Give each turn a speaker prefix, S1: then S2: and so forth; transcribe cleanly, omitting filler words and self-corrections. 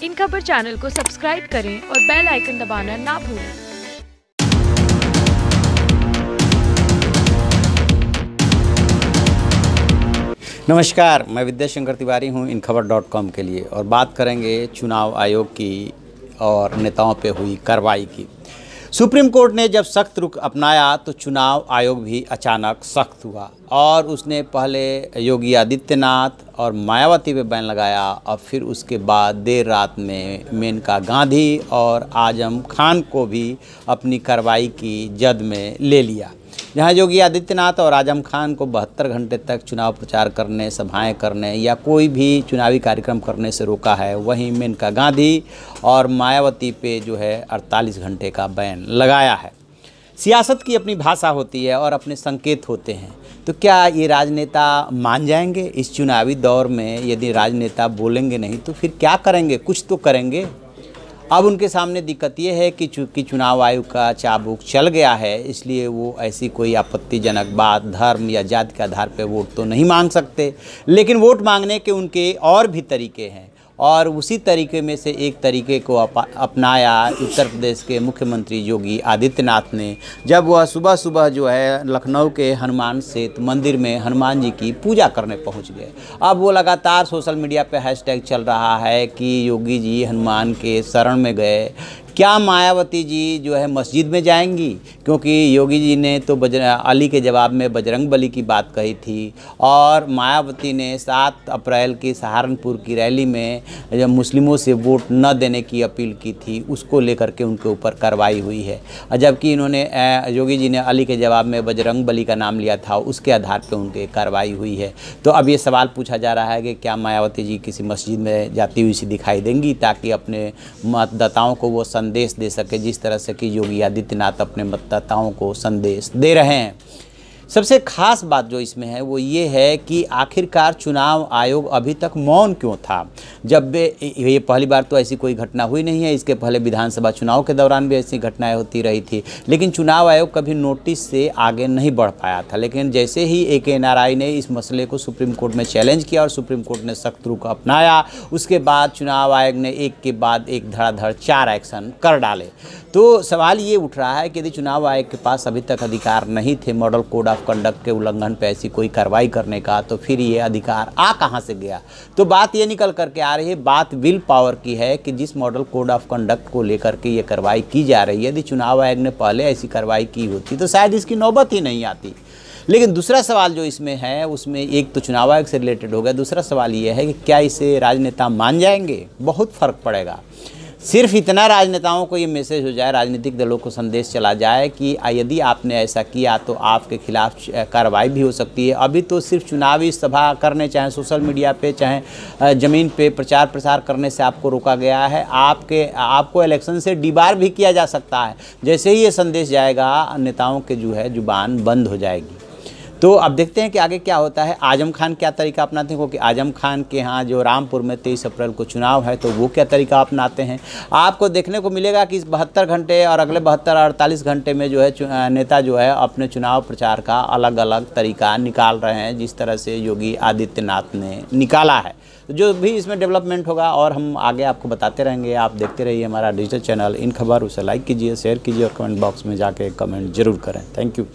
S1: इन खबर चैनल को सब्सक्राइब करें और बेल आइकन दबाना ना भूलें।
S2: नमस्कार, मैं विद्याशंकर तिवारी हूं इनखबर.com के लिए और बात करेंगे चुनाव आयोग की और नेताओं पे हुई कार्रवाई की। सुप्रीम कोर्ट ने जब सख्त रुख अपनाया तो चुनाव आयोग भी अचानक सख्त हुआ और उसने पहले योगी आदित्यनाथ और मायावती पे बैन लगाया और फिर उसके बाद देर रात में मेनका गांधी और आजम खान को भी अपनी कार्रवाई की जद में ले लिया। जहां योगी आदित्यनाथ और आजम खान को 72 घंटे तक चुनाव प्रचार करने, सभाएं करने या कोई भी चुनावी कार्यक्रम करने से रोका है, वहीं मेनका गांधी और मायावती पे जो है 48 घंटे का बैन लगाया है। सियासत की अपनी भाषा होती है और अपने संकेत होते हैं, तो क्या ये राजनेता मान जाएंगे इस चुनावी दौर में? यदि राजनेता बोलेंगे नहीं तो फिर क्या करेंगे? कुछ तो करेंगे। अब उनके सामने दिक्कत ये है कि चूँकि चुनाव आयोग का चाबुक चल गया है, इसलिए वो ऐसी कोई आपत्तिजनक बात धर्म या जाति के आधार पर वोट तो नहीं मांग सकते, लेकिन वोट मांगने के उनके और भी तरीके हैं और उसी तरीके में से एक तरीके को अपनाया उत्तर प्रदेश के मुख्यमंत्री योगी आदित्यनाथ ने, जब वह सुबह सुबह जो है लखनऊ के हनुमान सेतु मंदिर में हनुमान जी की पूजा करने पहुंच गए। अब वो लगातार सोशल मीडिया पे हैशटैग चल रहा है कि योगी जी हनुमान के शरण में गए। क्या मायावती जी जो है मस्जिद में जाएंगी? क्योंकि योगी जी ने तो अली के जवाब में बजरंग बली की बात कही थी और मायावती ने 7 अप्रैल की सहारनपुर की रैली में जब मुस्लिमों से वोट न देने की अपील की थी, उसको लेकर के उनके ऊपर कार्रवाई हुई है। जबकि इन्होंने योगी जी ने अली के जवाब में बजरंग बली का नाम लिया था, उसके आधार पर उनके कार्रवाई हुई है। तो अब ये सवाल पूछा जा रहा है कि क्या मायावती जी किसी मस्जिद में जाती हुई सी दिखाई देंगी ताकि अपने मतदाताओं को वो संदेश दे सके, जिस तरह से कि योगी आदित्यनाथ अपने मतदाताओं को संदेश दे रहे हैं। सबसे खास बात जो इसमें है वो ये है कि आखिरकार चुनाव आयोग अभी तक मौन क्यों था? जब ये पहली बार तो ऐसी कोई घटना हुई नहीं है, इसके पहले विधानसभा चुनाव के दौरान भी ऐसी घटनाएं होती रही थी, लेकिन चुनाव आयोग कभी नोटिस से आगे नहीं बढ़ पाया था। लेकिन जैसे ही AKNRI ने इस मसले को सुप्रीम कोर्ट में चैलेंज किया और सुप्रीम कोर्ट ने सख्त रुख अपनाया, उसके बाद चुनाव आयोग ने एक के बाद एक धड़ाधड़ 4 एक्शन कर डाले। तो सवाल ये उठ रहा है कि यदि चुनाव आयोग के पास अभी तक अधिकार नहीं थे मॉडल कोड ऑफ कंडक्ट के उल्लंघन पे ऐसी कोई कार्रवाई करने का, तो फिर ये अधिकार कहाँ से गया? तो बात ये निकल करके आ रही है, बात विल पावर की है कि जिस मॉडल कोड ऑफ कंडक्ट को लेकर के ये कार्रवाई की जा रही है, यदि चुनाव आयोग ने पहले ऐसी कार्रवाई की होती तो शायद इसकी नौबत ही नहीं आती। लेकिन दूसरा सवाल जो इसमें है उसमें एक तो चुनाव आयोग से रिलेटेड हो गया, दूसरा सवाल ये है कि क्या इसे राजनेता मान जाएंगे? बहुत फ़र्क पड़ेगा। सिर्फ इतना राजनेताओं को ये मैसेज हो जाए, राजनीतिक दलों को संदेश चला जाए कि यदि आपने ऐसा किया तो आपके खिलाफ कार्रवाई भी हो सकती है। अभी तो सिर्फ चुनावी सभा करने, चाहे सोशल मीडिया पे चाहे ज़मीन पे प्रचार प्रसार करने से आपको रोका गया है। आपको इलेक्शन से डिबार भी किया जा सकता है। जैसे ही ये संदेश जाएगा, नेताओं के जो है जुबान बंद हो जाएगी। तो अब देखते हैं कि आगे क्या होता है। आजम खान क्या तरीका अपनाते हैं, क्योंकि आजम खान के यहाँ जो रामपुर में 23 अप्रैल को चुनाव है, तो वो क्या तरीका अपनाते हैं आपको देखने को मिलेगा कि इस 72 घंटे और अगले 72-48 घंटे में जो है नेता जो है अपने चुनाव प्रचार का अलग अलग तरीका निकाल रहे हैं, जिस तरह से योगी आदित्यनाथ ने निकाला है। तो जो भी इसमें डेवलपमेंट होगा और हम आगे आपको बताते रहेंगे। आप देखते रहिए हमारा डिजिटल चैनल इन खबर, उसे लाइक कीजिए, शेयर कीजिए और कमेंट बॉक्स में जाके कमेंट जरूर करें। Thank you.